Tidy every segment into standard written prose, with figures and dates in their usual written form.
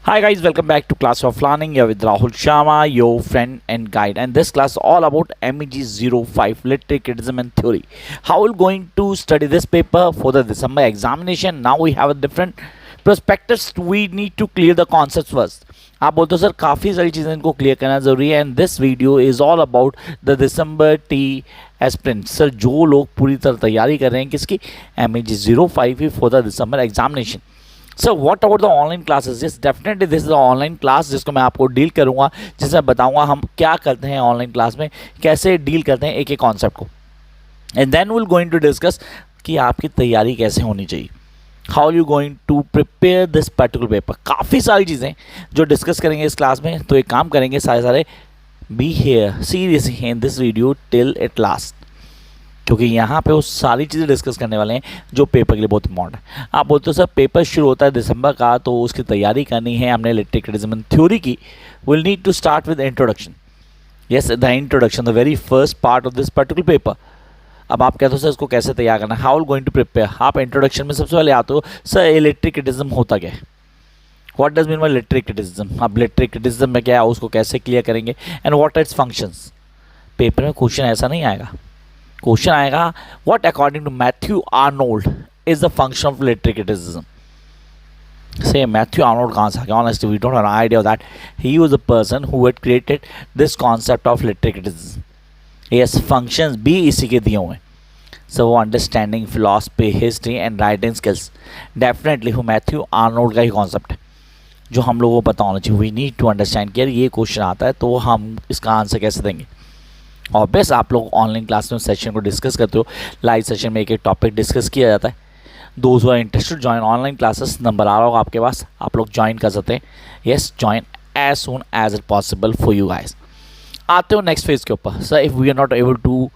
Hi guys, welcome back to Class of Learning. Here with Rahul Sharma, your friend and guide. And this class all about MEG 05 Literary Criticism and Theory. How we're going to study this paper for the December examination. Now we have a different perspectives. We need to clear the concepts first. आप बोलते हो sir काफ़ी सारी चीज़ें इनको clear करना ज़रूरी है and this video is all about the December T aspirant. Sir जो लोग पूरी तरह तैयारी कर रहे हैं किसकी MEG 05 for the December examination. Sir what about the online classes. Yes definitely this is online class जिसको मैं आपको डील करूंगा, जिसमें बताऊंगा हम क्या करते हैं ऑनलाइन क्लास में, कैसे डील करते हैं एक एक कॉन्सेप्ट को. And then will going to discuss कि आपकी तैयारी कैसे होनी चाहिए, how you going to prepare this particular paper. काफ़ी सारी चीज़ें जो डिस्कस करेंगे इस क्लास में. तो एक काम करेंगे सारे be here seriously in this video till it last, क्योंकि यहाँ पे वो सारी चीज़ें डिस्कस करने वाले हैं जो पेपर के लिए बहुत इंपॉर्टेंट है. आप बोलते हो सर पेपर शुरू होता है दिसंबर का, तो उसकी तैयारी करनी है, हमने लिटरेरी क्रिटिसिज्म एंड थ्योरी की. Will need to start with introduction. Yes, the introduction, the very first part of this particular paper. अब आप कहते हो सर इसको कैसे तैयार करना है, how will going to prepare. आप इंट्रोडक्शन में सबसे पहले आते हो सर ये लिटरेरी क्रिटिसिज्म होता क्या है, what does mean by literary criticism. अब लिटरेरी क्रिटिसिज्म में क्या है उसको कैसे क्लियर करेंगे and what are its functions. Paper में क्वेश्चन ऐसा नहीं आएगा. क्वेश्चन आएगा what according to Matthew Arnold is the function of literary criticism. से मैथ्यू आर्नोल्ड कहाँ से आ गया? Honestly we don't have an idea of that. He was the person who had created this concept of literary criticism. Yes, functions भी इसी के दिए हुए हैं. सो वो understanding philosophy history and writing skills definitely वो मैथ्यू आर्नोल्ड का ही concept है जो हम लोगों को पता होना चाहिए. वी नीड टू अंडरस्टैंड कि यार ये क्वेश्चन आता है तो हम इसका आंसर कैसे देंगे. और बेस आप लोग ऑनलाइन क्लास में सेशन को डिस्कस करते हो, लाइव सेशन में एक एक टॉपिक डिस्कस किया जाता है. Those who are interested join online classes, number आ रहा होगा आपके पास, आप लोग ज्वाइन कर सकते हैं. Yes, join as soon as it possible for you guys. आते हो नेक्स्ट फेज के ऊपर. Sir if we are not able to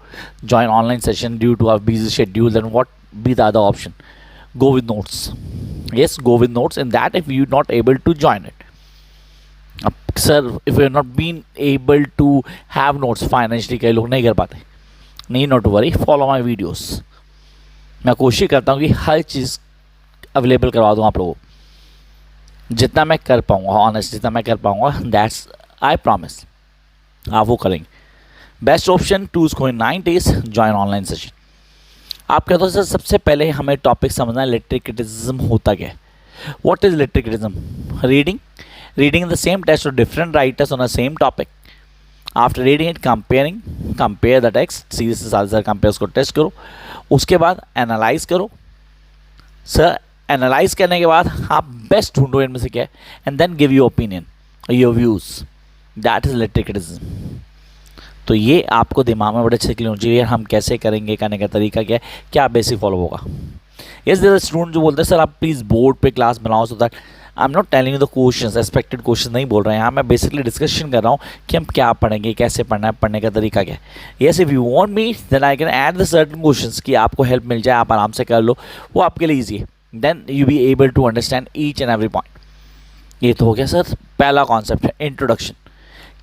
join online session due to our busy schedule, then what be the other option? Go with notes. Yes, go with notes in that if you not able to join it. Sir if you are not been able to have notes, financially कई लोग नहीं कर पाते, नहीं, not worry, follow my videos. मैं कोशिश करता हूँ कि हर चीज़ अवेलेबल करवा दूँ आप लोगों को, जितना मैं कर पाऊँगा, ऑनेस्ट जितना मैं कर पाऊँगा, दैट्स आई प्रॉमिस. आप वो करेंगे. बेस्ट ऑप्शन टू इसको इन 9 days ज्वाइन ऑनलाइन सेशन. आप कहते हो सर सबसे पहले हमें टॉपिक समझना है लिटरेरी क्रिटिसिज्म होता क्या है. What is literary criticism? reading the same text of different writers on the same topic. After reading it, compare the text, series से सारे कंपेयर को टेस्ट करो, उसके बाद एनालाइज करो. सर एनालाइज करने के बाद आप बेस्ट ढूंढो इनमें से क्या है and then give your opinion, your views. That is literary criticism. तो ये आपको दिमाग में बड़े अच्छे क्लियर होना चाहिए. हम कैसे करेंगे, करने का तरीका क्या है, क्या बेसिक फॉलो होगा. यस, देयर आर स्टूडेंट जो बोलते हैं सर आप प्लीज़ बोर्ड पे क्लास बनाओ so that I am not telling you the questions, expected question नहीं बोल रहे हैं यहाँ. मैं बेसिकली डिस्कशन कर रहा हूँ कि हम क्या पढ़ेंगे, कैसे पढ़ना है, पढ़ने का तरीका क्या है. Yes, if you want me then I can add the certain questions कि आपको हेल्प मिल जाए, आप आराम से कर लो, वो आपके लिए ईजी है. Then you be able to understand each and every point. ये तो हो गया सर पहला कॉन्सेप्ट है इंट्रोडक्शन.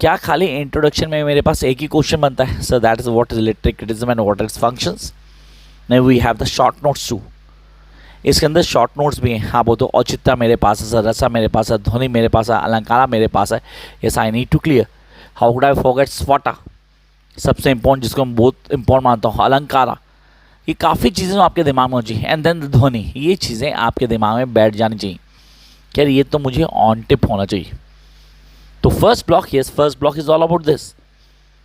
क्या खाली इंट्रोडक्शन में मेरे पास एक ही क्वेश्चन बनता है? Sir that is what is literary criticism and what is functions. नहीं, we have the short notes too. इसके अंदर शॉर्ट नोट्स भी हैं. हाँ, वो तो औचित्य मेरे पास है, सर रसा मेरे पास है, ध्वनि मेरे पास है, अलंकारा मेरे पास है. Yes, I need to clear. How could I forget स्वाटा, सबसे इंपॉर्टेंट जिसको मैं बहुत इंपॉर्टेंट मानता हूँ, अलंकारा. ये काफ़ी चीज़ें आपके दिमाग में होनी चाहिए. एंड देन ध्वनि, ये चीज़ें आपके दिमाग में बैठ जानी चाहिए. क्या ये तो मुझे ऑन टिप होना चाहिए. तो first block, yes first block is all about this.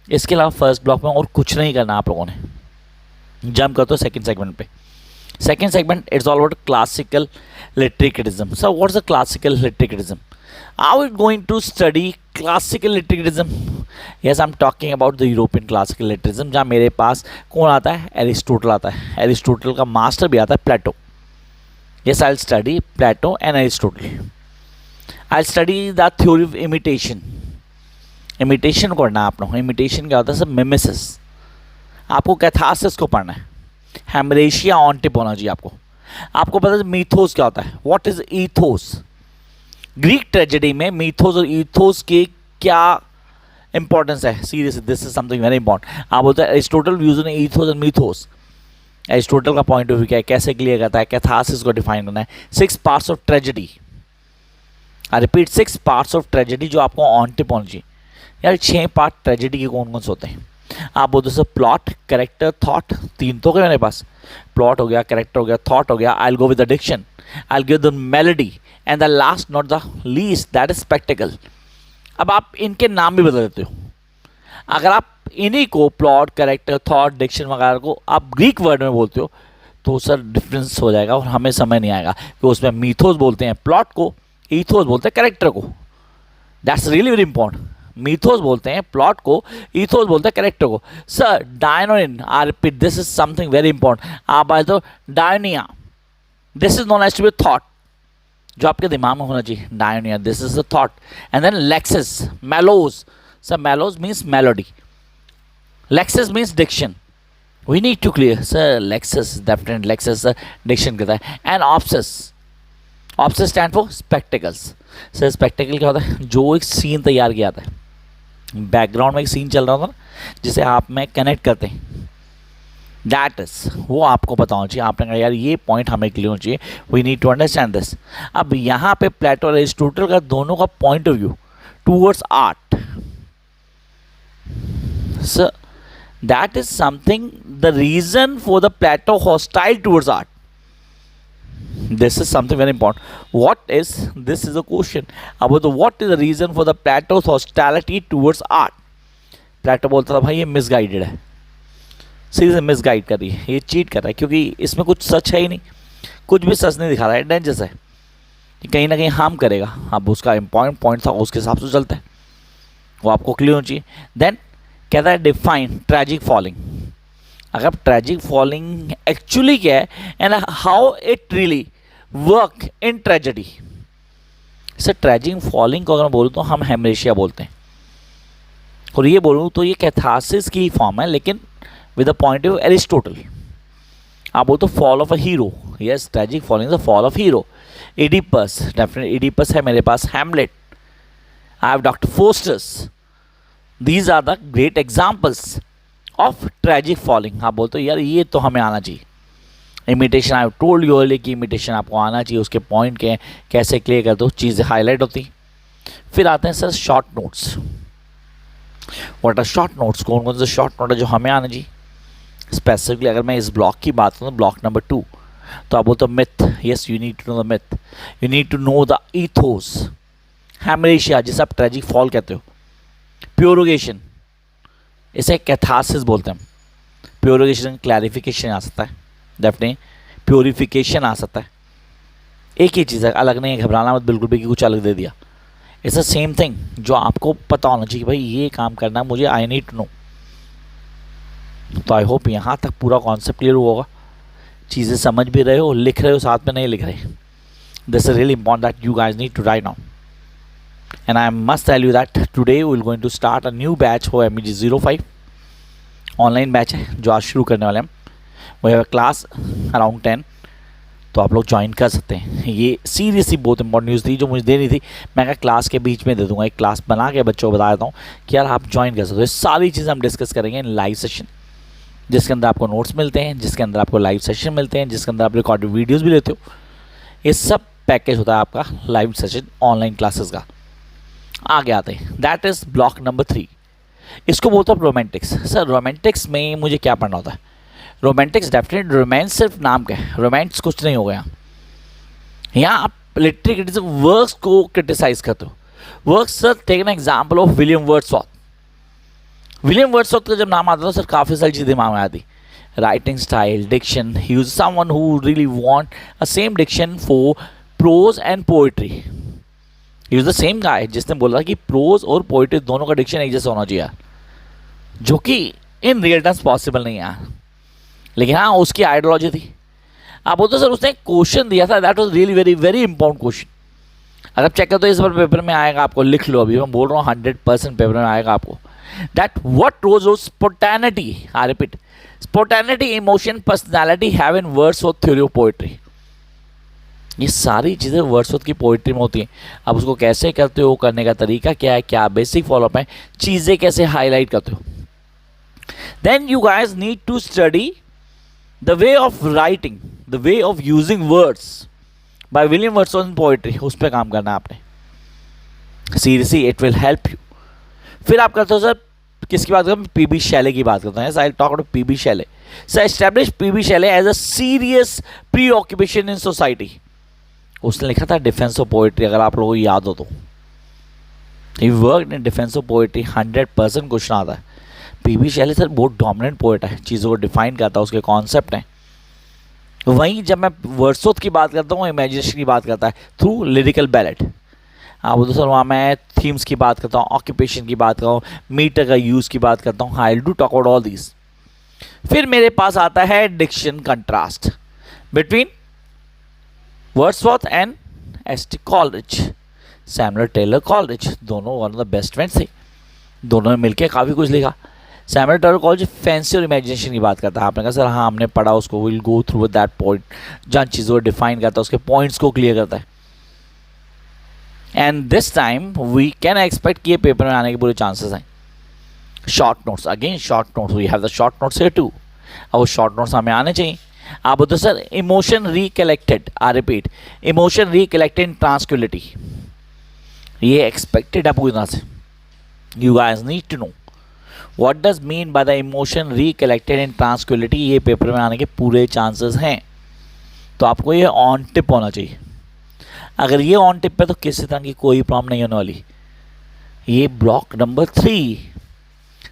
इसके अलावा फर्स्ट ब्लॉक में और कुछ नहीं करना आप लोगों ने. जंप करते हो सेकेंड सेगमेंट पे. Second segment, it's all about classical literary criticism. So, what's the classical literary criticism? Are we going to study classical literary criticism? Yes, I'm talking about the European classical literary जहाँ मेरे पास कौन आता है? Aristotle आता है. Aristotle का master भी आता है प्लेटो. Yes, I'll study Plato and Aristotle. I'll study the theory of imitation. Imitation करना आप लोग. Imitation क्या होता है? सब मिमेसिस. आपको कैथारसिस को पढ़ना है. हेमरेशिया ऑन टिप होना चाहिए आपको. आपको पता है मीथोस क्या होता है? What is ethos? Greek tragedy में मीथोस और ईथोस के क्या इंपॉर्टेंस है? Seriously this is something very important. आप बोलते हैं Aristotle use ethos and mythos. Aristotle का पॉइंट ऑफ व्यू क्या है, कैसे क्लियर करता है, कैथारसिस को डिफाइन करना है. 6 parts of tragedy. I repeat 6 parts of tragedy जो आपको ऑन टिप होना चाहिए। यार 6 पार्ट ट्रेजेडी के कौन कौन से होते हैं? आप बोलते हो सर प्लॉट, कैरेक्टर, थॉट, 3 तो गए मेरे पास। प्लॉट हो गया, कैरेक्टर हो गया, थॉट हो गया, I will go with the diction, I will give the melody and the last not the least that is spectacle. अब आप इनके नाम भी बदल देते हो। अगर आप इन्हीं को प्लॉट, कैरेक्टर, थॉट, डिक्शन वगैरह को आप ग्रीक वर्ड में बोलते हो तो सर डिफरेंस हो जाएगा और हमें समझ नहीं आएगा कि उसमें मीथोस बोलते हैं प्लॉट को, ईथोस बोलते हैं कैरेक्टर को। That's really very important. Mythos बोलते हैं प्लॉट को, ईथोस बोलते हैं कैरेक्टर को। सर डायनोनिन, I repeat this is something very important. आप आए तो dianoia, this is known as to be thought, जो आपके दिमाग में होना चाहिए। Dianoia, this is the thought. And then lexis, melos, sir melos means melody, lexis means diction. We need to clear sir lexis, definite lexis diction कहता है। And opsis, opsis stand for spectacles. Sir spectacle क्या होता है? जो एक scene तैयार किया जाता है, बैकग्राउंड में एक सीन चल रहा होता है ना, जिसे आप में कनेक्ट करते हैं, दैट इज, वो आपको पता होना चाहिए। आपने कहा यार ये पॉइंट हमें क्लियर होना चाहिए, we need to understand this. अब यहाँ पे प्लेटो और एरिस्टोटल का दोनों का point of view towards art, sir that is something the reason for the Plato hostile towards art. This is something very important. What is, this is a question about the what is the reason for the Plato's hostility towards art. Plato बोलता था भाई ये misguided है, सीधे से misguide कर रही है, ये चीट कर रहा है, क्योंकि इसमें कुछ सच है ही नहीं, कुछ भी सच नहीं दिखा रहा है, डेंजरस है, ये कहीं ना कहीं हार्म करेगा। अब उसका इम्पॉर्टेंट पॉइंट था, उसके हिसाब से चलता है, वो आपको क्लियर होना चाहिए। देन कहता है डिफाइन ट्रैजिक फॉलिंग। अगर ट्रैजिक फॉलिंग एक्चुअली क्या है and how it really work in tragedy. Sir tragic falling को अगर मैं बोलूँ तो हम हेमरेशिया बोलते हैं, और ये बोलूँ तो ये कैथारसिस की फॉर्म है, लेकिन with the point of Aristotle. आप बोलते हो fall of a hero, yes tragic falling the fall of hero. Oedipus, definite Oedipus है मेरे पास, Hamlet, I have doctor Faustus, these are the great examples of tragic falling. आप बोलते हो यार ये तो हमें आना चाहिए। Imitation, I told you early कि इमिटेशन आपको आना चाहिए, उसके पॉइंट के कैसे क्लियर कर दो, चीज़ें हाईलाइट होती। फिर आते हैं sir short notes. What are short notes? कौन कौन से शॉर्ट नोट है जो हमें आना चाहिए? स्पेसिफिकली अगर मैं इस ब्लॉक की बात करूँ, ब्लॉक नंबर 2, तो आप बोलते हो myth, yes you need to know the myth, you need to know the ethos, hamartia जिसे आप ट्रैजिक फॉल कहते हो, प्योरोगेशन, इसे कैथारसिस बोलते हैं। प्योरोगेशन क्लैरिफिकेशन आ सकता है, डेफिनेटली प्योरिफिकेशन आ सकता है, एक ही चीज़ है, अलग नहीं है, घबराना मत बिल्कुल भी कि कुछ अलग दे दिया। इट्स द सेम थिंग जो आपको पता होना चाहिए कि भाई ये काम करना है मुझे, आई नीड टू नो। तो आई होप यहाँ तक पूरा कॉन्सेप्ट क्लियर होगा, चीज़ें समझ भी रहे हो, लिख रहे हो, साथ में नहीं लिख रहे। This is really important that you guys need to write down. And I must tell you that today we are going to start a new batch for MEG 05 online batch है जो आज शुरू करने वाले हैं। वी हैव क्लास अराउंड 10, तो आप लोग ज्वाइन कर सकते हैं। ये सीरियसली बहुत इंपॉर्टेंट न्यूज़ थी जो मुझे देनी थी, मैं क्या क्लास के बीच में दे दूंगा, एक क्लास बना के बच्चों को बता देता हूँ कि यार आप ज्वाइन कर सकते हो। सारी चीज़ें हम डिस्कस करेंगे इन लाइव सेशन, जिसके अंदर आपको नोट्स मिलते हैं, जिसके अंदर आपको लाइव सेशन मिलते हैं, जिसके अंदर आप रिकॉर्डेड वीडियोज़ भी लेते हो। ये सब पैकेज होता है आपका लाइव सेशन ऑनलाइन क्लासेस का। आगे आते हैं, दैट इज़ ब्लॉक नंबर 3। इसको बोलते हैं रोमांटिक्स। सर रोमांटिक्स में मुझे क्या पढ़ना होता है? रोमांटिक्स डेफिनेट, रोमांस सिर्फ नाम का है, रोमांस कुछ नहीं हो गया। यहाँ आप लिटरेरी क्रिटिसिज्म वर्क्स को क्रिटिसाइज करते हो। Works, sir take an example of William Wordsworth. William Wordsworth का जब नाम आता था सर काफ़ी सारी चीज़ें दिमाग में आती, writing style, diction, he was someone who really want a same diction for prose and poetry. He was the same guy जिसने बोला कि प्रोज और पोएट्री दोनों का डिक्शन एक जैसा होना चाहिए, जो कि इन रियल टर्म्स पॉसिबल नहीं है, लेकिन हाँ उसकी आइडियोलॉजी थी। आप बोलते सर उसने क्वेश्चन दिया था, that was really very very important question. अगर चेक करो तो इस बार पेपर में आएगा, आपको लिख लो, अभी मैं बोल रहा हूँ 100% पेपर में आएगा आपको। That what rose of spontaneity, I repeat, spontaneity, emotion, personality have in words of theory of poetry. ये सारी चीज़ें वर्ड्सवर्थ की पोइट्री में होती हैं। अब उसको कैसे करते हो, करने का तरीका क्या है, क्या बेसिक फॉलोअप है, चीज़ें कैसे हाईलाइट करते हो। Then you guys need to study the way of writing, the way of using words by William Wordsworth in poetry, उस पर काम करना है आपने। Seriously it will help you. फिर आप करते हो सर किसकी बात करते हैं, पीबी शैले की बात करते हैं। I talk about P B Shelley. Sir establish P B Shelley as a serious preoccupation in society. उसने लिखा था डिफेंस ऑफ पोएट्री, अगर आप लोगों को याद हो तो। He worked in defence of poetry, 100% question आता है। पीबी शैले सर बहुत डोमिनेंट पोएट है, चीज़ों को डिफाइन करता है, उसके कॉन्सेप्ट हैं। वहीं जब मैं वर्ड्सवर्थ की बात करता हूँ, इमेजिनेशन की बात करता है थ्रू लिरिकल बैलेट। हाँ वो तो सर वहाँ मैं थीम्स की बात करता हूँ, ऑक्यूपेशन की बात करता हूँ, मीटर का यूज़ की बात करता हूँ। I do talk about all these. फिर मेरे पास आता है diction contrast between Wordsworth and S T. Coleridge, Samuel Taylor Coleridge. दोनों one of the best friends थे, दोनों ने मिलकर काफ़ी कुछ लिखा। सैमुअल टेलर कॉलरिज फैंसी और इमेजिनेशन की बात करता है। आपने कहा सर हाँ हमने पढ़ा उसको, will go through that point, जहाँ चीज़ों को डिफाइन करता है, उसके पॉइंट्स को क्लियर करता है। And this time we can expect कि ये पेपर में आने के पूरे चांसेस हैं। Short notes, again short notes, we have the short notes here too. अब वो शॉर्ट नोट्स हमें आने चाहिए। आप बोलते sir emotion recollected, I repeat, emotion recollected in tranquillity. ये एक्सपेक्टेड है पूरी तरह से। You guys need to know what does mean by the emotion recollected in tranquillity. ये पेपर में आने के पूरे चांसेस हैं, तो आपको ये ऑन टिप होना चाहिए। अगर ये ऑन टिप पे तो किसी तरह की कोई प्रॉब्लम नहीं होने वाली। ये block number 3।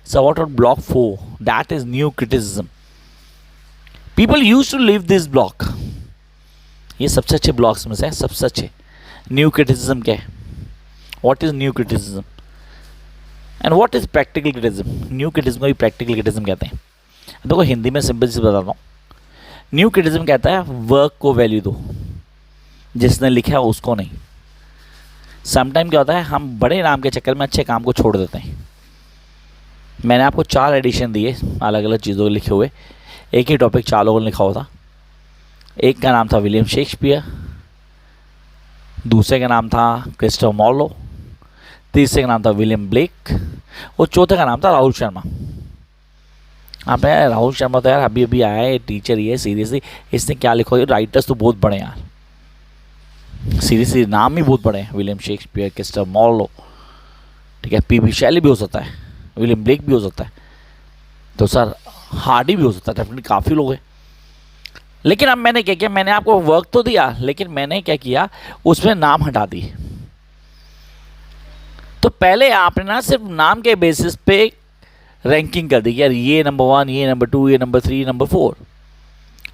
So what about block 4, that is new criticism. People use to live this block. ये सबसे अच्छे ब्लॉक्स में से है, सबसे अच्छे। न्यू क्रिटिसिज्म क्या है, what is new criticism and what is practical criticism. New criticism को भी प्रैक्टिकल क्रिटिसिज्म कहते हैं। देखो हिंदी में सिंपल से बताता हूँ। न्यू क्रिटिसिज्म कहता है वर्क को वैल्यू दो, जिसने लिखा है उसको नहीं। समटाइम क्या होता है, हम बड़े नाम के चक्कर में अच्छे काम को छोड़ देते हैं। मैंने आपको 4 एडिशन दिए अलग अलग चीज़ों के लिखे हुए, एक ही टॉपिक 4 लोगों ने लिखा हुआ था। एक का नाम था विलियम शेक्सपियर, दूसरे का नाम था क्रिस्टोफर मार्लो, तीसरे का नाम था विलियम ब्लेक और चौथे का नाम था राहुल शर्मा। आपने राहुल शर्मा तो यार अभी अभी आया है, टीचर ही है, सीरियसली इसने क्या लिखा है। राइटर्स तो बहुत बड़े हैं यार, सीरियसली नाम ही बहुत बड़े हैं। विलियम शेक्सपियर, क्रिस्टोफर मार्लो, ठीक है, पीबी शैले भी हो सकता है, विलियम ब्लेक भी हो सकता है, तो सर हार्डी भी हो सकता है, डेफिनेटली काफ़ी लोग हैं। लेकिन अब मैंने क्या किया, मैंने आपको वर्क तो दिया, लेकिन मैंने क्या किया उसमें नाम हटा दिए। तो पहले आपने ना सिर्फ नाम के बेसिस पे रैंकिंग कर दी कि यार ये नंबर 1, ये नंबर 2, ये नंबर 3, नंबर 4।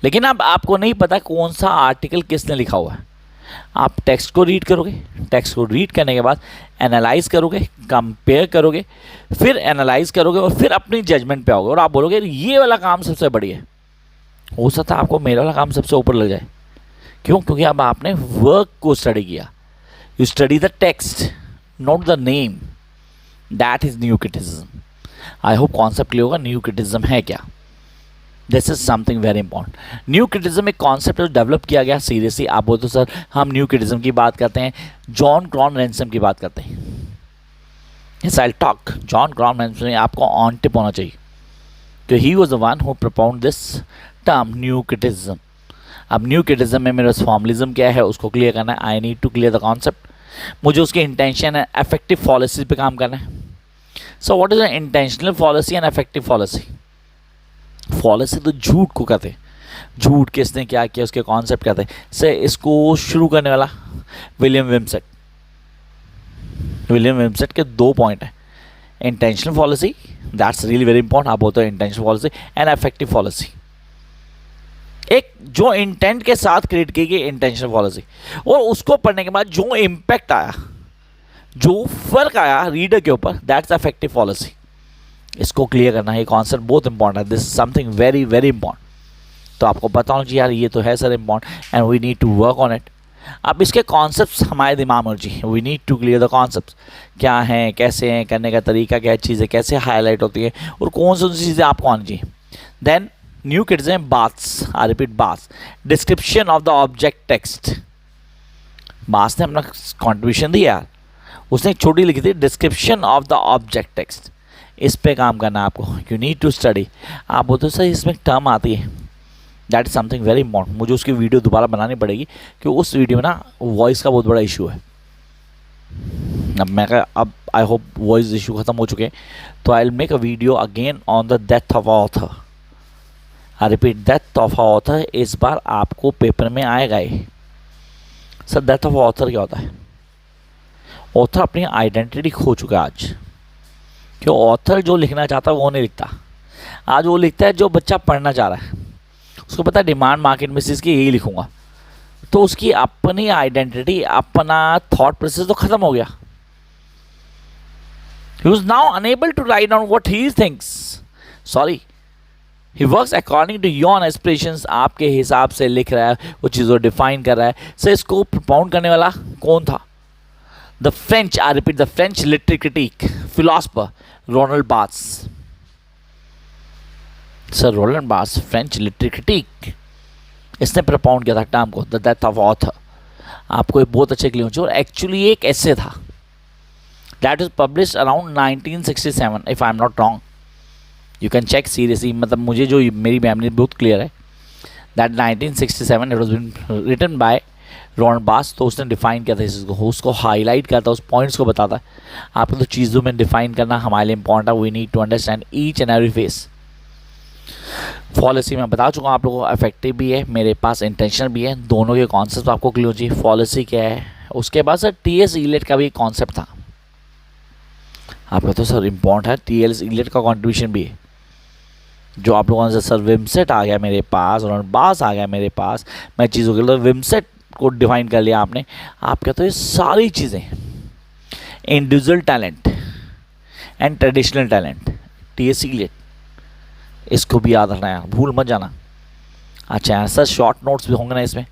लेकिन अब आपको नहीं पता कौन सा आर्टिकल किसने लिखा हुआ है। आप टेक्स्ट को रीड करोगे, टेक्स्ट को रीड करने के बाद एनालाइज करोगे, कंपेयर करोगे, फिर एनालाइज करोगे और फिर अपनी जजमेंट पे आओगे और आप बोलोगे ये वाला काम सबसे बढ़िया है। हो सकता है आपको मेरा वाला काम सबसे ऊपर लग जाए। क्यों? क्योंकि अब आपने वर्क को स्टडी किया। You study the text, not the name. That is new criticism. I hope concept clear होगा न्यू क्रिटिसिज्म है क्या। This is something very important. New criticism एक कॉन्सेप्ट जो डेवलप किया गया। सीरियसली आप बोलते सर हम न्यू क्रिटिसिज्म की बात करते हैं, जॉन क्रॉन रैंसम की बात करते हैं। Yes I talk John Crowe Ransom. आपको ऑन टिप होना चाहिए, तो ही was the one who propound this term new criticism. अब न्यू क्रिटिसिज्म में मेरा फॉर्मलिज्म क्या है उसको क्लियर करना है। I need to clear the concept. मुझे उसके इंटेंशन एंड इफेक्टिव पॉलिसी पे काम करना है। So what is the intentional policy and effective policy. Policy तो झूठ को कहते हैं, झूठ किसने क्या किया उसके कॉन्सेप्ट कहते हैं। से इसको शुरू करने वाला विलियम विम्सेट। विलियम विम्सेट के 2 पॉइंट हैं, intentional policy, that's really very important. आप बोलते हो intentional policy and effective policy. एक जो इंटेंट के साथ क्रिएट की गई इंटेंशनल पॉलिसी, और उसको पढ़ने के बाद जो इम्पैक्ट आया, जो फर्क आया रीडर के ऊपर, दैट्स इफेक्टिव पॉलिसी। इसको क्लियर करना है, ये कॉन्सेप्ट बहुत इंपॉर्टेंट है। This is something very very important. तो आपको पता होना चाहिए यार ये तो है sir important and we need to work on it. अब इसके कॉन्सेप्ट्स हमारे दिमाग में होना चाहिए। We need to clear the concepts, क्या हैं, कैसे हैं, करने का तरीका क्या है, चीज़ें कैसे हाईलाइट होती है और कौन सी चीज़ें आपको आनी चाहिए। Then new criticism Barthes, I repeat Barthes, description of the object text. Barthes ने अपना कॉन्ट्रीब्यूशन दिया यार, उसने एक छोटी लिखी थी description of the object text. इस पे काम करना है आपको। You need to study. आप बोलते हो सर इसमें टर्म आती है, that is something very important. मुझे उसकी वीडियो दोबारा बनानी पड़ेगी क्योंकि उस वीडियो में ना वॉइस का बहुत बड़ा इशू है। अब आई होप वॉइस इशू ख़त्म हो चुके हैं, तो I will make a video again on the death of author. I repeat, death of author इस बार आपको पेपर में आएगा ही। सर डेथ ऑफ ऑथर क्या होता है? ऑथर अपनी आइडेंटिटी खो चुका है आज। क्यों? ऑथर जो लिखना चाहता है वो नहीं लिखता, आज वो लिखता है जो बच्चा पढ़ना चाह रहा है। उसको पता है डिमांड मार्केट में इसकी यही लिखूंगा, तो उसकी अपनी आइडेंटिटी, अपना थॉट प्रोसेस तो खत्म हो गया। He was now unable to write down what he thinks. Sorry. He works according to your aspirations. आपके हिसाब से लिख रहा है, वो चीज़ों डिफाइन कर रहा है। सर इसको प्रोपाउंड करने वाला कौन था? The French, I repeat, the French literary critic philosopher Ronald Barthes. Sir Ronald Barthes, French literary critic, इसने प्रोपाउंड किया था टर्म को, द डेथ ऑफ ऑथर। आपको एक बहुत अच्छे क्लियर और एक्चुअली एक ऐसे था that was published around 1967 if I am not wrong. You can check seriously, मतलब मुझे जो मेरी मेमोरी बहुत क्लियर है that 1967 it was been written by Ronald Barthes. तो उसने डिफाइन किया था इसको, उसको हाईलाइट करता, उस पॉइंट्स को बताता है। आपको तो चीज़ों में डिफाइन करना हमारे लिए इंपॉर्टेंट है। We need to understand each and every phase. Policy मैं बता चुका हूँ आप लोगों को, इफेक्टिव भी है, मेरे पास इंटेंशनल भी है, दोनों के कॉन्सेप्ट आपको क्लियर चाहिए। पॉलिसी क्या है, उसके बाद सर टी.एस. इलियट का भी एक कॉन्सेप्ट था। आपका तो सर इम्पॉर्टेंट है, टी.एस. इलियट का कंट्रीब्यूशन भी है, जो आप लोगों से सर विमसेट आ गया मेरे पास और बास आ गया मेरे पास, मैं चीज़ों के लिए विमसेट को डिफाइन कर लिया आपने। आप कहते हो ये सारी चीज़ें individual talent and traditional talent, T S. Eliot, इसको भी याद रखना है, भूल मत जाना। अच्छा सर शॉर्ट नोट्स भी होंगे ना इसमें।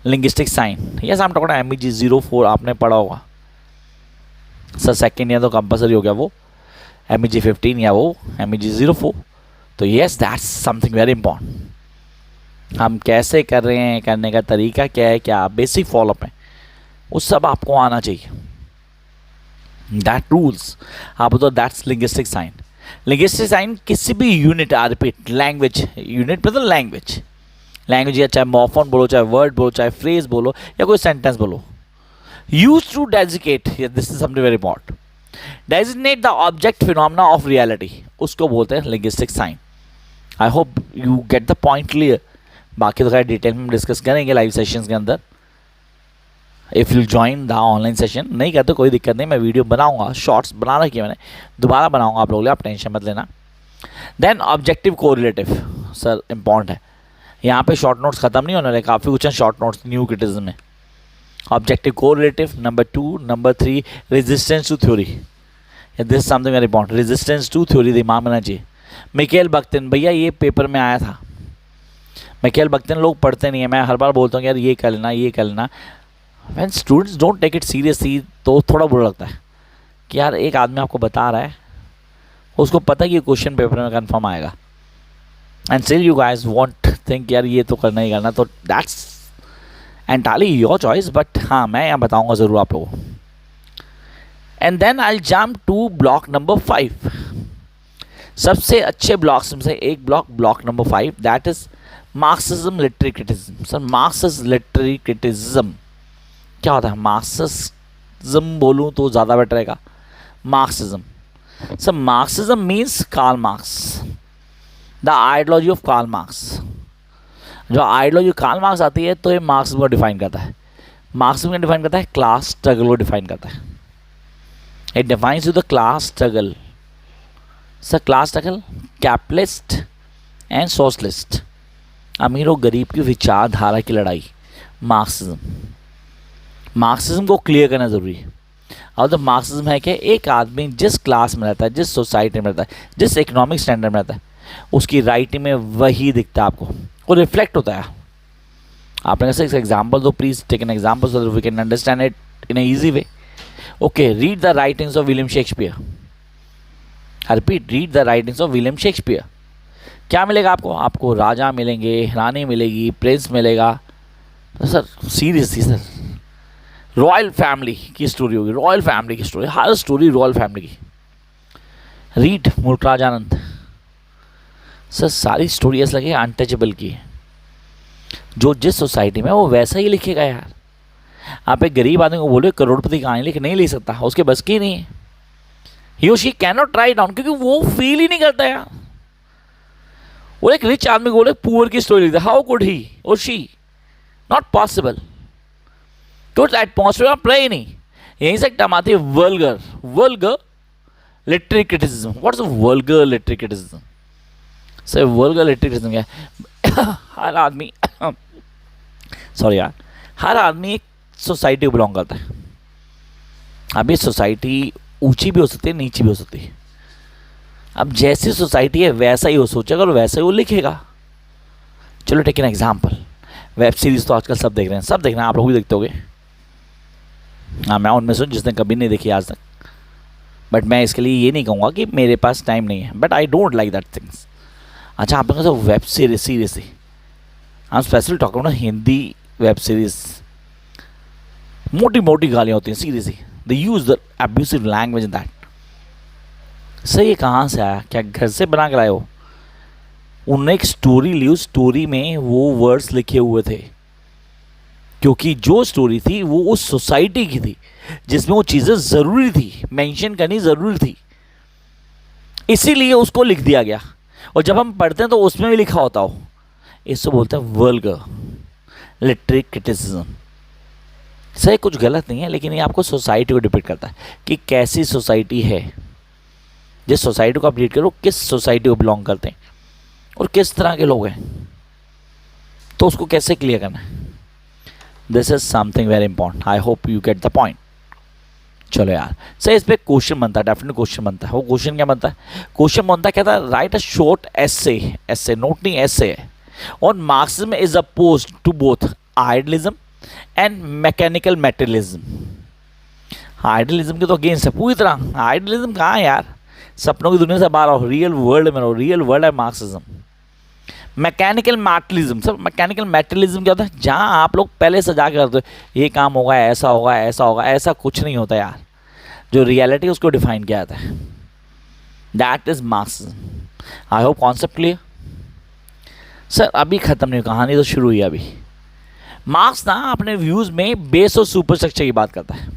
Linguistic sign, yes I am talking MEG 04 आपने पढ़ा होगा सर, सेकेंड ईयर तो कंपलसरी हो गया वो, MEG 15 या वो MEG 04। तो yes that's something very important. हम कैसे कर रहे हैं, करने का तरीका क्या है, क्या बेसिक फॉलोअप है, वो सब आपको आना चाहिए। दैट रूल्स आप तो that's linguistic sign. Linguistic sign किसी भी unit, I repeat, language unit मतलब लैंग्वेज या चाहे मॉर्फोन बोलो, चाहे वर्ड बोलो, चाहे फ्रेज बोलो या कोई सेंटेंस बोलो, used to designate, yeah, this is something very important, designate the object phenomena of reality, उसको बोलते हैं linguistic sign. I hope you get the point clear. बाकी तो खैर डिटेल में डिस्कस करेंगे लाइव सेशंस के अंदर। If you join the online session, नहीं कहते कोई दिक्कत नहीं, मैं वीडियो बनाऊंगा, शॉर्ट्स बना रखी है मैंने, दोबारा बनाऊंगा आप लोगों के लिए, आप टेंशन मत लेना। Then objective correlative, sir important है, यहाँ पे शॉर्ट नोट्स खत्म नहीं होने वाले, काफ़ी कुछ है शॉर्ट नोट्स न्यू क्रिटिसिज्म में। Objective correlative, number 2, number 3 resistance to theory, this is something very important, resistance to theory दिमाग में आना चाहिए। मिकेल बख्तिन, भैया ये पेपर में आया था। मिकेल बख्तिन लोग पढ़ते नहीं है, मैं हर बार बोलता हूँ यार ये कर लेना, ये कर लेना। When students don't take it seriously तो थोड़ा बुरा लगता है कि यार एक आदमी आपको बता रहा है, उसको पता है कि ये क्वेश्चन पेपर में कंफर्म आएगा, and still you guys want think यार ये तो करना ही करना, तो that's entirely your choice, but हाँ मैं यहाँ बताऊँगा ज़रूर आप लोगों को। And then I jump to block number 5, सबसे अच्छे ब्लॉक्स में से एक block number 5, that is Marxism literary criticism. Sir Marxism literary criticism क्या होता है? मार्क्सिज्म बोलूँ तो ज़्यादा बेटर रहेगा, Marxism. Sir Marxism means Karl Marx, the ideology of Karl Marx. जो आइडियोलॉजी कार्ल मार्क्स आती है तो ये मार्क्सिज्म को डिफाइन करता है। मार्क्सिज्म को डिफाइन करता है, क्लास स्ट्रगल को डिफाइन करता है। It defines you the class struggle. Sir class struggle, capitalist and socialist, अमीर और गरीब की विचारधारा की लड़ाई, मार्क्सिज्म। मार्क्सिज्म को क्लियर करना ज़रूरी है। और तो मार्क्सिज्म है कि एक आदमी जिस क्लास में रहता है, जिस सोसाइटी में रहता है, जिस इकोनॉमिक स्टैंडर्ड में रहता है, उसकी राइटिंग में वही दिखता है आपको, वो रिफ्लेक्ट होता है। आपने कैसे एग्जाम्पल दो, please take an example so that we can understand it in a easy way. Okay, read the writings of William Shakespeare. I repeat, read the writings of William Shakespeare. क्या मिलेगा आपको? आपको राजा मिलेंगे, रानी मिलेगी, प्रिंस मिलेगा। तो sir seriously sir royal family की story होगी, रॉयल फैमिली की स्टोरी, हर स्टोरी रॉयल फैमिली की। रीड मुल्कराज आनंद। सर सारी स्टोरी ऐसा लगे अनटचेबल की है, जो जिस सोसाइटी में वो वैसा ही लिखेगा यार। आप एक गरीब आदमी को बोले करोड़पति कहानी लिख, नहीं लिख सकता, उसके बस की नहीं है। ही और she can not try down, क्योंकि वो फील ही नहीं करता यार। वो एक रिच आदमी को बोले पुअर की स्टोरी लिखता, हाउ कुड ही और शी, नॉट पॉसिबल। तो एटमॉस्फेयर आप रहे ही नहीं। यहीं से टर्म आती है vulgar, vulgar literary criticism. What's vulgar literary criticism? Sir vulgar literary criticism क्या है? हर आदमी सॉरी यार, हर आदमी एक सोसाइटी को बिलोंग करता है। अब ये सोसाइटी ऊंची भी हो सकती है, नीची भी हो सकती है। अब जैसी सोसाइटी है वैसा ही वो सोचेगा और वैसा ही वो लिखेगा। चलो take an example, web series तो आजकल सब देख रहे हैं, सब देख रहे हैं, आप लोग भी देखते होगे। हाँ, मैं उनमें से जिसने कभी नहीं देखी आज तक, बट मैं इसके लिए ये नहीं कहूँगा कि मेरे पास टाइम नहीं है, but I don't like that things. अच्छा, आप लोगों को web series, seriously I am specially talking about Hindi web series. मोटी मोटी गालियाँ होती हैं, seriously they use the abusive language in that. Sir ये कहाँ से आया? क्या घर से बना के लाए हो? उन्होंने एक स्टोरी ली, उस स्टोरी में वो वर्ड्स लिखे हुए थे, क्योंकि जो स्टोरी थी वो उस सोसाइटी की थी जिसमें वो चीज़ें ज़रूरी थी, मेंशन करनी ज़रूरी थी, इसीलिए उसको लिख दिया गया। और जब हम पढ़ते हैं तो उसमें भी लिखा होता हो। इसको बोलते हैं वल्गर लिटरेरी क्रिटिसिज्म। सही, कुछ गलत नहीं है, लेकिन ये आपको सोसाइटी को डिपेंड करता है कि कैसी सोसाइटी है। जिस सोसाइटी को आप रीड करो, किस सोसाइटी को बिलोंग करते हैं और किस तरह के लोग हैं, तो उसको कैसे क्लियर करना है। This is something very important. I hope you get the point. चलो यार, सही, इस पर क्वेश्चन बनता है, डेफिनेट क्वेश्चन बनता है। वो क्वेश्चन क्या बनता है? क्वेश्चन बनता है, कहता है write a short essay, essay note नहीं, एसे है, on Marxism is opposed to both idealism and mechanical materialism. Idealism के तो अगेंस्ट है पूरी तरह। आइडियलिज्म कहाँ है यार? सपनों की दुनिया से बाहर आओ, रियल वर्ल्ड में रहो। रियल वर्ल्ड है Marxism. Mechanical materialism, sir mechanical materialism क्या होता है? जहाँ आप लोग पहले सजा के करते हो, ये काम होगा, ऐसा होगा, ऐसा होगा, ऐसा कुछ नहीं होता यार। जो रियलिटी उसको डिफाइन किया जाता है, that is Marxism. I hope concept clear. Sir अभी खत्म नहीं, कहानी तो शुरू हुई अभी। मार्क्स ना अपने व्यूज में बेस और सुपर स्ट्रक्चर की बात करता है।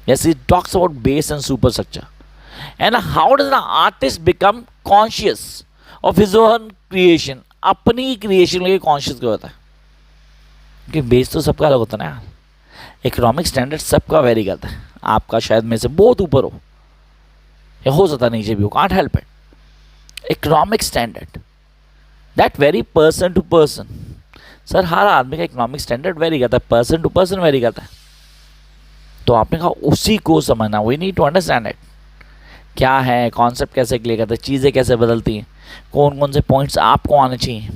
Yes, he talks about base and super structure and how does the artist become conscious of his own creation. अपनी क्रिएशन में कॉन्शियस क्यों होता है? क्योंकि बेस तो सबका अलग होता है ना यार। इकोनॉमिक स्टैंडर्ड सबका वेरी करता है। आपका शायद में से बहुत ऊपर हो या हो सकता नीचे भी हो, can't help it. Economic standard that vary person to person. Sir हर आदमी का इकोनॉमिक स्टैंडर्ड वेरी करता है, पर्सन टू पर्सन वेरी करता है। तो आपने कहा उसी को समझना, we need to understand it. क्या है कॉन्सेप्ट, कैसे क्लियर करते हैं, चीज़ें कैसे बदलती हैं, कौन कौन से पॉइंट्स आपको आने चाहिए।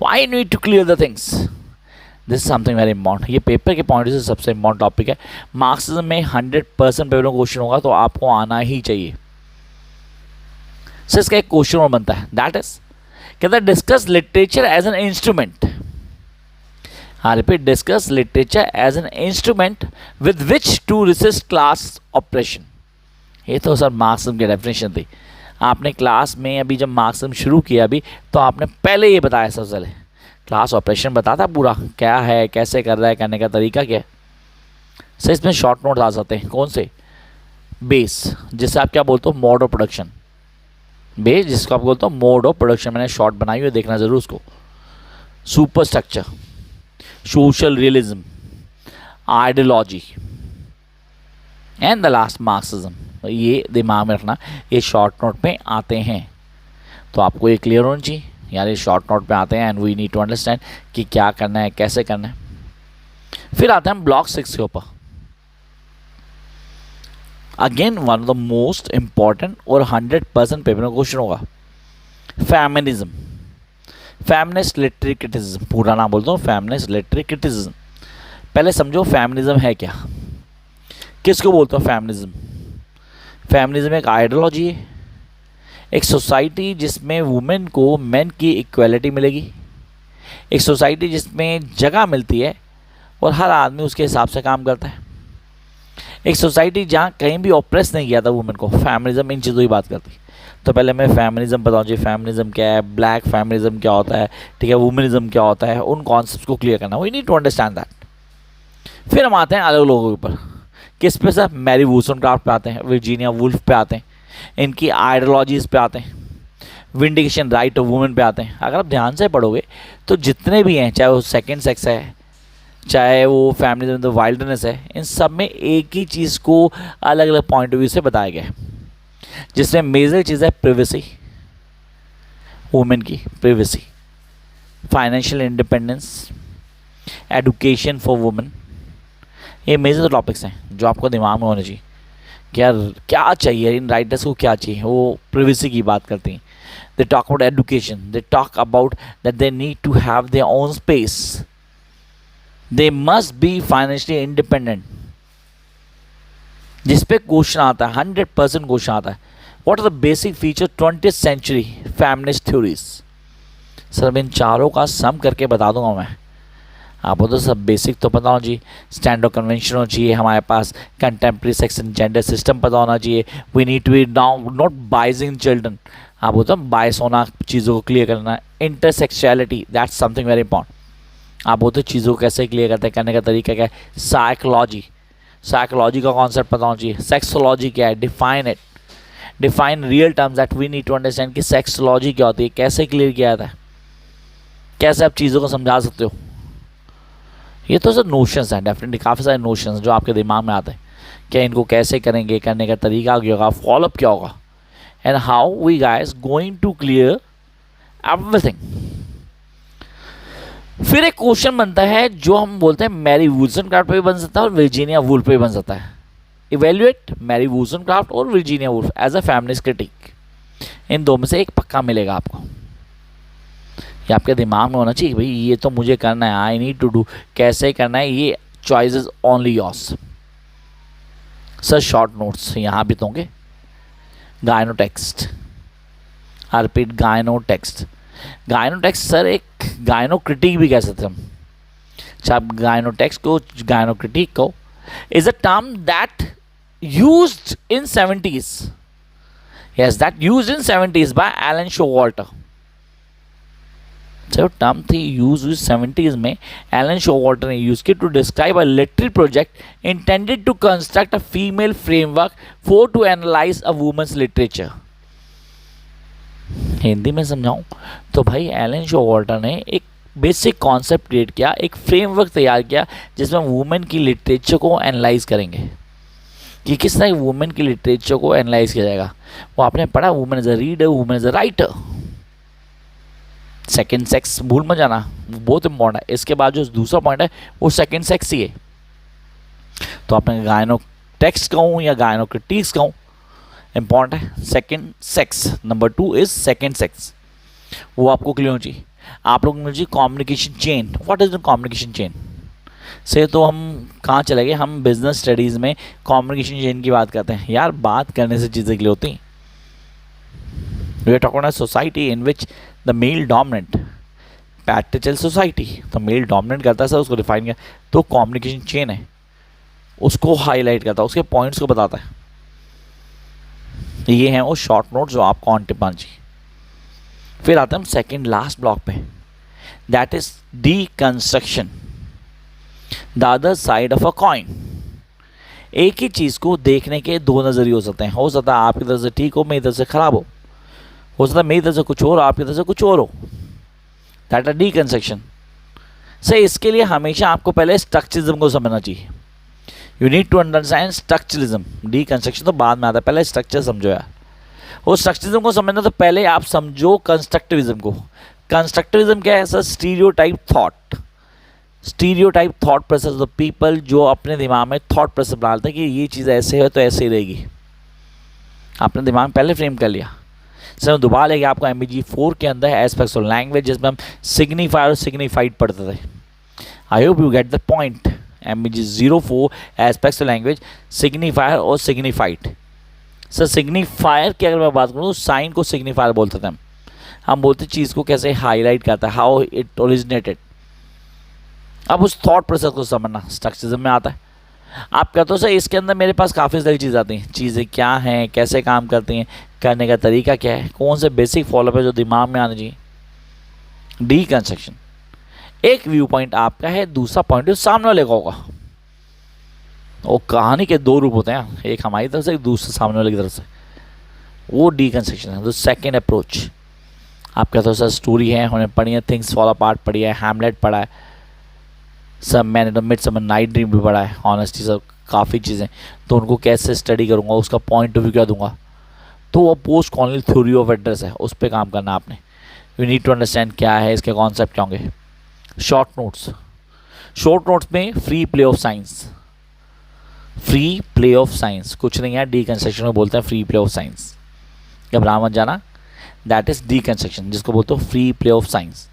We need to clear the things, this is something very important. ये पेपर के पॉइंट से सबसे इंपॉर्टेंट टॉपिक है। मार्क्सिज्म में 100% पेपर में क्वेश्चन होगा, तो आपको आना ही चाहिए। सर इसका एक क्वेश्चन और बनता है, दैट इज कहता है discuss literature as an instrument. हाँ repeat, discuss literature as an instrument with which to resist class operation. ये तो सर मार्क्सिज्म की डेफिनेशन थी। आपने क्लास में अभी जब मार्क्सिज्म शुरू किया अभी, तो आपने पहले ये बताया, सबसे पहले क्लास ऑपरेशन बताता पूरा क्या है, कैसे कर रहा है, करने का तरीका क्या है। सर इसमें शॉर्ट नोट्स आ सकते हैं, कौन से? बेस, जिससे आप क्या बोलते हो, मोड ऑफ प्रोडक्शन। बेस जिसको आप बोलते हो मोड ऑफ प्रोडक्शन, मैंने शॉर्ट बनाई हुई है, देखना जरूर उसको। Super structure, social realism, ideology and the last Marxism. ये दिमाग में रखना, ये शॉर्ट नोट में आते हैं, तो आपको ये क्लियर होना चाहिए यार, ये शॉर्ट नोट में आते हैं and we need to understand कि क्या करना है, कैसे करना है। फिर आते हैं हम ब्लॉक 6 के ऊपर। Again one of the most important और 100% पेपर में क्वेश्चन होगा, फेमिनिज्म, फेमिनिस्ट लिटरेरी क्रिटिसिज्म। पूरा नाम बोलता हूँ, फेमिनिस्ट लिटरेरी क्रिटिसिज्म। पहले समझो फेमिनिज्म है क्या, किसको बोलते हो फेमिनिज्म? फेमिनिज्म एक आइडियोलॉजी है, एक सोसाइटी जिसमें वुमेन को मेन की इक्वलिटी मिलेगी, एक सोसाइटी जिसमें जगह मिलती है और हर आदमी उसके हिसाब से काम करता है, एक सोसाइटी जहाँ कहीं भी ऑप्रेस नहीं किया था वुमेन को। फेमिनिज्म इन चीज़ों की बात करती है। तो पहले मैं फेमिनिज्म बताऊँ जी, फेमिनिज्म क्या है, ब्लैक फेमिनिज्म क्या होता है, ठीक है, वुमेनिज्म क्या होता है, उन कॉन्सेप्ट्स को क्लियर करना। We need to understand that. फिर हम आते हैं अलग लोगों के ऊपर, किस पे सर? मैरी वूलस्टोनक्राफ्ट पे आते हैं, वर्जीनिया वुल्फ पे आते हैं, इनकी आइडियोलॉजीज पे आते हैं, विंडिकेशन राइट ऑफ वुमेन पे आते हैं। अगर आप ध्यान से पढ़ोगे तो जितने भी हैं, चाहे वो सेकेंड सेक्स है, चाहे वो फैमिली द वाइल्डनेस है, इन सब में एक ही चीज़ को अलग अलग पॉइंट ऑफ व्यू से बताया गया है, जिसमें मेजर चीज़ है प्रिवेसी, वुमेन की privacy, financial independence, education for women. ये मेजर टॉपिक्स हैं जो आपको दिमाग में होने चाहिए कि यार क्या चाहिए इन राइटर्स को, क्या चाहिए। वो प्रिवेसी की बात करती हैं, they talk about education, they talk about that they need to have their own space, they must be financially independent. जिस पे क्वेश्चन आता है, 100% क्वेश्चन आता है, what are the basic feature 20th century feminist theories. Sir इन चारों का सम करके बता दूंगा मैं आपको, तो सब बेसिक तो पता होना चाहिए, स्टैंडर्ड कन्वेंशन होना चाहिए हमारे पास, contemporary sex and gender system पता होना चाहिए, we need to be now not biasing children, आप बोलते हो बायस होना, चीज़ों को क्लियर करना, intersexuality that's something very important. आप बोलते हो चीज़ों को कैसे क्लियर करते हैं, करने का तरीका क्या है, साइकोलॉजी, साइकोलॉजी का कॉन्सेप्ट पता होना चाहिए, सेक्सोलॉजी क्या है, define it, define real terms that we need to understand कि सेक्सोलॉजी क्या होती है, कैसे क्लियर किया जाता है, कैसे आप चीज़ों को समझा सकते हो। ये तो सर नोशंस हैं, डेफिनेटली काफ़ी सारे नोशंस जो आपके दिमाग में आते हैं, क्या इनको कैसे करेंगे, करने का तरीका क्या होगा, फॉलोअप क्या होगा, and how we guys going to clear everything. फिर एक क्वेश्चन बनता है जो हम बोलते हैं मैरी वूलस्टोनक्राफ्ट पे भी बन सकता है और वर्जीनिया वुल्फ पे भी बन सकता है। इवेल्युएट मैरी वूलस्टोनक्राफ्ट और Virginia Woolf as a feminist critic. इन दो में से एक पक्का मिलेगा आपको, ये आपके दिमाग में होना चाहिए भाई ये तो मुझे करना है, आई नीड टू डू, कैसे करना है, ये choice is only yours. Sir short notes यहाँ भी होंगे, गायनो टेक्स्ट, आई रिपीट गायनो टेक्स्ट। गायनो टेक्स्ट सर एक गायनो क्रिटिक भी कह सकते हैं हम, अच्छा आप गायनो टेक्स्ट को, गायनो क्रिटिक को, is a term that used in 70s, yes that used in 70s by Elaine Showalter. जो टर्म थी यूज हुई 70s में, एलन शोवाल्टर ने यूज की to describe a literary project intended to construct a female framework for to analyse a women's literature. Hindi में समझाऊं तो भाई एलन शोवाल्टर ने एक बेसिक कॉन्सेप्ट क्रिएट किया, एक फ्रेमवर्क तैयार किया जिसमें वुमेन की लिटरेचर को एनालाइज करेंगे कि किस तरह वुमेन की लिटरेचर को एनालाइज किया जाएगा। वो आपने पढ़ा, women is a reader, women is a writer, second sex भूल मत जाना, बहुत इंपॉर्टेंट है। इसके बाद जो दूसरा पॉइंट है वो सेकेंड सेक्स ही है। तो आपने गायनो टेक्स्ट कहूँ या गायनो क्रिटिक्स कहूँ, इंपॉर्टेंट है second sex. Number 2 is second sex, वो आपको क्लियर होना चाहिए। आप लोग मुझे communication chain, what is the communication chain से, तो हम कहाँ चले गए, हम बिजनेस स्टडीज़ में कम्युनिकेशन चेन की बात करते हैं। यार बात करने से चीज़ें क्लियर होती हैं। We are talking about society in which the male dominant, patriarchal society, तो मेल डोमिनेंट करता है सर, उसको डिफाइन किया, तो कम्युनिकेशन चेन है, उसको हाईलाइट करता है, उसके पॉइंट्स को बताता है। ये हैं वो शॉर्ट नोट जो आपको ऑन टिप आना चाहिए। फिर आते हैं हम सेकेंड लास्ट ब्लॉक पे, that is deconstruction, the other side of a coin. एक ही चीज़ को देखने के दो नज़रिए हो सकते हैं, हो सकता है आपकी तरफ से ठीक हो, मेरी तरफ से खराब हो सकता है मेरी तरफ से कुछ और, आपकी तरफ से कुछ और हो, दैट आर डीकंस्ट्रक्शन। सर इसके लिए हमेशा आपको पहले स्ट्रक्चरिज्म को समझना चाहिए। You need to understand structuralism, deconstruction तो बाद में आता है, पहले स्ट्रक्चर समझो यार। और स्ट्रक्चरिज्म को समझना तो पहले आप समझो कंस्ट्रक्टिविज्म को। कंस्ट्रक्टिविज्म क्या है sir? Stereotype thought, stereotype thought process of people, जो अपने दिमाग में थॉट प्रोसेस डालते हैं कि ये चीज़ ऐसे है तो ऐसे ही रहेगी, आपने दिमाग में पहले फ्रेम कर लिया। सर दोबारा लेके आपको MEG4 के अंदर एस्पेक्ट्स ऑफ लैंग्वेज, जिसमें हम सिग्निफायर और सिग्निफाइड पढ़ते थे। I hope you get the point. MEG04 aspects of language, signifier और सिग्निफाइड। सर सिग्निफायर की अगर मैं बात करूँ तो साइन को सिग्निफायर बोलते थे हम बोलते चीज़ को कैसे हाईलाइट करता है, हाउ इट ओरिजिनेटेड। अब उस थॉट प्रोसेस को समझना स्ट्रक्चरिज्म में आता है। आप कहते हो सर इसके अंदर मेरे पास काफ़ी सारी चीज़ें आती हैं, चीज़ें क्या हैं, कैसे काम करती हैं, करने का तरीका क्या है, कौन से बेसिक फॉलोअप है जो दिमाग में आना चाहिए। डीकंस्ट्रक्शन एक व्यू पॉइंट आपका है, दूसरा पॉइंट सामने वाले का होगा। और कहानी के दो रूप होते हैं, एक हमारी तरफ से, एक दूसरे सामने वाले की तरफ से, वो डीकंस्ट्रक्शन है। तो सेकेंड अप्रोच आपका तो सर स्टोरी है, हमने पढ़ी है, थिंग्स फॉल अपार्ट पढ़ी है, हैमलेट पढ़ा है, सब मैंने तो मिडसमर नाइट ड्रीम भी पढ़ा है, ऑनेस्टली सर काफ़ी चीज़ें। तो उनको कैसे स्टडी करूँगा, उसका पॉइंट ऑफ व्यू क्या दूंगा, तो वो post colonial theory of address है, उस पर काम करना आपने। यू नीड टू अंडरस्टैंड क्या है, इसके कॉन्सेप्ट क्या होंगे। शॉर्ट नोट्स, शॉर्ट नोट्स में free play of science, free play of science कुछ नहीं है, डीकंस्ट्रक्शन में बोलते हैं फ्री प्ले ऑफ साइंस, घबरा मत जाना, दैट इज डीकंस्ट्रक्शन, जिसको बोलते हो फ्री प्ले ऑफ साइंस।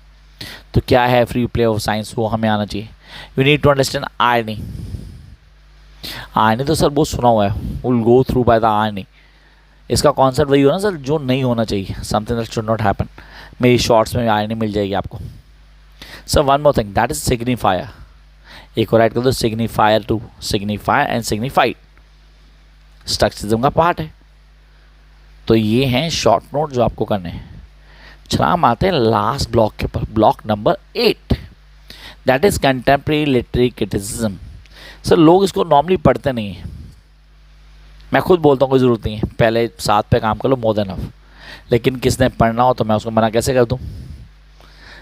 तो क्या है फ्री प्ले ऑफ साइंस, वो हमें आना चाहिए। You need to understand irony, irony तो सर बहुत सुना हुआ है, will go through by the irony. इसका कॉन्सेप्ट वही हो ना सर, जो नहीं होना चाहिए, something that should not happen. मेरी शॉर्ट्स में आयरनी मिल जाएगी आपको। Sir one more thing, that is signifier, एक और राइट कर दो, signifier too, signifier and signified structuralism का पार्ट है। तो ये हैं शॉर्ट नोट जो आपको करने हैं। चला हम आते हैं लास्ट ब्लॉक के ऊपर, block number 8, that is contemporary literary criticism. Sir लोग इसको नॉर्मली पढ़ते नहीं हैं, मैं खुद बोलता हूँ कोई ज़रूरत नहीं है, पहले साथ पे काम कर लो, मोर देन इनफ। लेकिन किसने पढ़ना हो तो मैं उसको मना कैसे कर दूँ।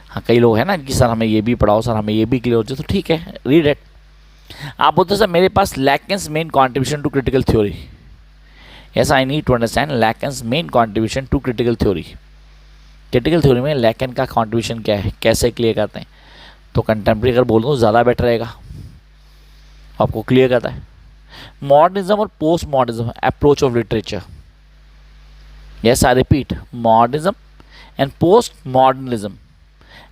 हाँ कई लोग हैं ना कि सर हमें ये भी पढ़ाओ, सर हमें ये भी क्लियर हो जाए, तो ठीक है रीड इट। आप बोलते हो सर मेरे पास Lacan's main contribution to critical theory, yes I need to understand Lacan's main contribution to critical theory. Critical theory में लैकेन का कॉन्ट्रीब्यूशन क्या है, कैसे क्लियर करते हैं, तो कंटेम्प्रेरी अगर बोल दूँ ज़्यादा बेटर रहेगा, आपको क्लियर करता है। मॉडर्निज्म और post modernism approach of literature, yes I repeat, modernism and post modernism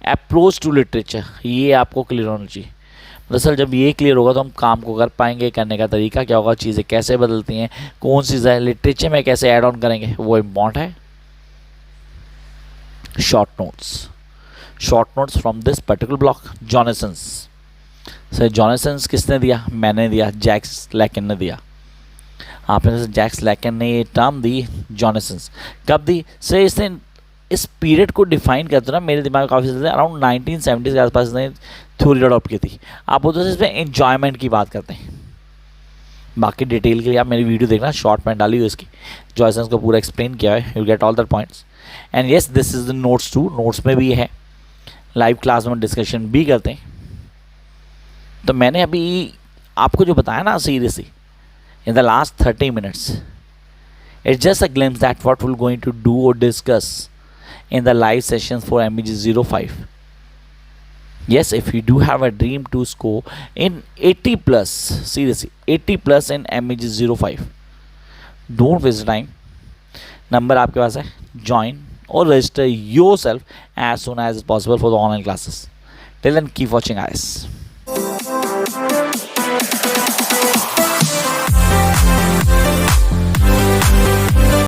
approach to literature, ये आपको क्लियर होना चाहिए। दरअसल जब ये क्लियर होगा तो हम काम को कर पाएंगे, करने का तरीका क्या होगा, चीज़ें कैसे बदलती हैं, कौन सी चीज़ें लिटरेचर में कैसे ऐड ऑन करेंगे, वो इम्पॉर्टेंट है। Short notes, short notes from this particular block, Johnson's. Sir Johnson's किसने दिया, मैंने दिया, जैक्स लैकेन ने दिया। आपने जैक्स लैकेन ने ये टर्म दी जॉनसन्स, कब दी सर, इसने इस पीरियड को डिफाइन करते ना, मेरे दिमाग में काफ़ी ज़्यादा अराउंड 1970 के आसपास इसने थ्योरी अडॉप्ट की थी। आप बोलते इसमें एन्जॉयमेंट की बात करते हैं, बाकी डिटेल के लिए आप मेरी वीडियो देखना, शॉर्ट में डाली हुई इसकी, जॉनसन्स को पूरा एक्सप्लेन किया है, you get all the points. And yes this is the notes too, notes में भी है, लाइव क्लास में डिस्कशन भी करते हैं। तो मैंने अभी आपको जो बताया ना seriously in the last 30 minutes, it's just a glimpse that what will going to do और discuss in the live sessions for MEG05. Yes, if you do have a dream to score in 80 plus, seriously 80 plus in MEG05, don't waste time, number आपके पास है, join or register yourself as soon as possible for the online classes. Till then keep watching guys.